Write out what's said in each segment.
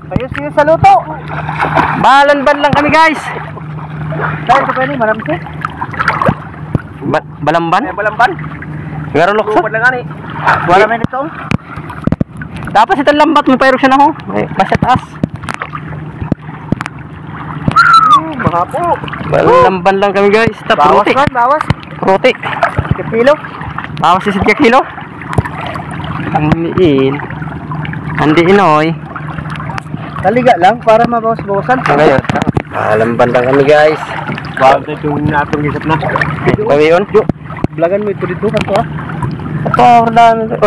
Ayos sa luto. Balan-ban lang kami guys. Dahil ito pwede, marami siya. Balamban? Ay, balamban. Ngaro luksot. Lupad lang ani. Wala may nito. Tapos itong lambat mo pero siya na ho. Masya taas. Baka po. Balamban lang kami guys. Bawas Pruti. man, bawas. Pruti. Kilo. Bawas si 7 kilo. Andiin. Andiin oy. Taliga lang para mabawas-bawasan. Ngayon. Balamban lang kami guys. Wag na yung natong gisap na. Kami yun. Blagan mo ito dito kanto ah. Ito,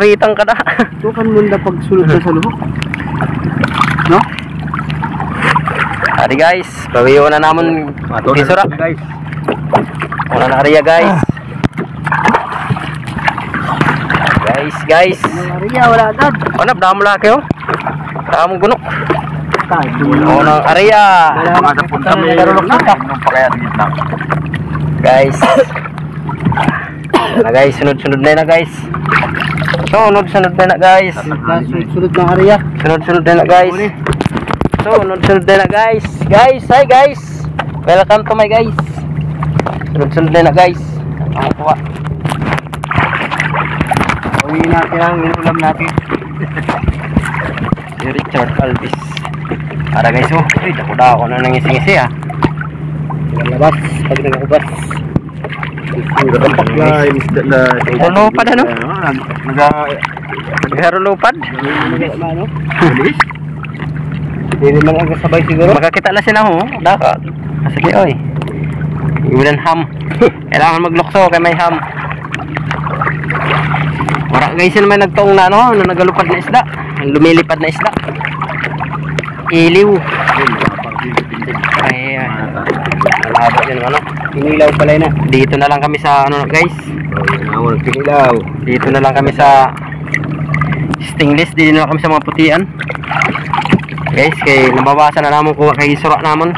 uritang ka na. Ito kan munda pagsulod na sa luho. No? Hari guys, bawiyo na naman isura. Guys. Una na kariya guys. Guys. Maria wala agad. Ano, damo laki oh. Damo gunok. Tayo. Una kariya. Wala punta may Guys. Na guys, sunod-sunod na guys. Sunod-sunod na guys. Sulod ng area. Sunod-sunod na guys. Sunod-sunod na guys. Guys, hi guys. Welcome to my guys. Sunod-sunod na guys. Ang kuha. Uwi natin ang inulam natin. Si Richard Alvis. Para guys, oh. Ay, dako-dako na nangisi-ngisi ah. Labas, pag nagkakubas. Lupad ano? Nagharulupad? Ano? Hindi naman ang kasabay siguro. Makakita lang sila ho. Daka. Sige oy. Iwalan ham. Kailangan maglukso kay may ham. Wala guys yun may nagtaong na ano. Nagalupad na isda. Lumilipad na isda. Iliw. Ay. Malabo yun ano. Pinilaw pala na. Dito na lang kami sa ano guys. Pinilaw. Dito na lang kami sa stainless. Dito na lang kami sa mga putian. Guys, kay nabawasan na naman kuha kay sura namon.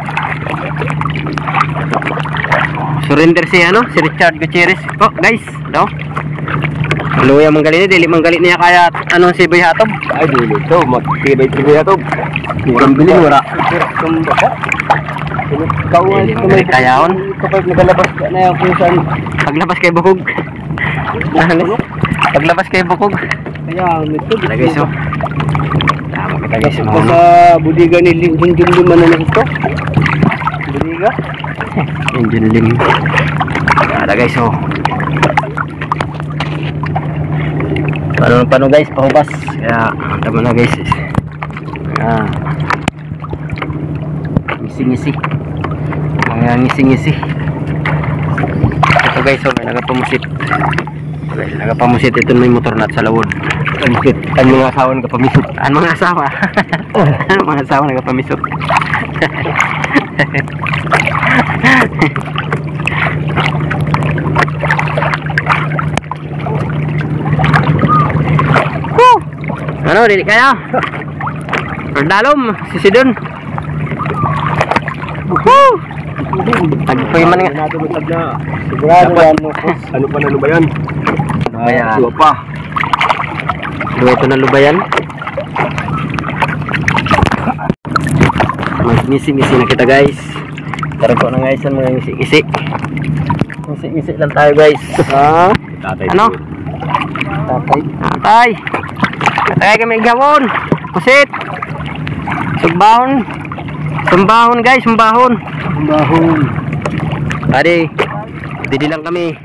Surrender si ano, si Richard Gutierrez. Oh, guys, no. Luya manggalit dili manggalit niya kaya ano si Boy Hatob. Ay dili to, magtibay-tibay ato. Murang bilin wala. Kawan Manggalit kayaon. Kapag nagalabas na yung kung saan. Paglabas kay Bukog. Paglabas kay Bukog. Kaya ito. Guys, oh. Tama kita guys mo. Sa budiga ni Junjun Liman na ito. Budiga. Engine lim. Ada guys, oh. Paano guys, pahubas. Kaya tama na guys. Ngisi-ngisi. Mga ngisi-ngisi. Ito guys, oh, may nagapamusit. Okay, nagapamusit ito may motor nat sa lawod. Pamusit. Ang mga asawa nagpamisot. Ang mga asawa. Ang mga asawa nagpamisot. Ano, dili kaya? Perdalom, sisidon. Tagpoy man nga. Sigurado yan. Ano pa na lubayan? Lubayan. Dua pa. Dua ito na lubayan. Mag-ngisi-ngisi na kita guys. Karoon ko na guys ang mga ngisi-ngisi. Ngisi-ngisi lang tayo guys. Ha? Ano? Tatay. Tatay kami gawon. Pusit. Sumbahon guys, sumbahon. Ade, didi lang kami.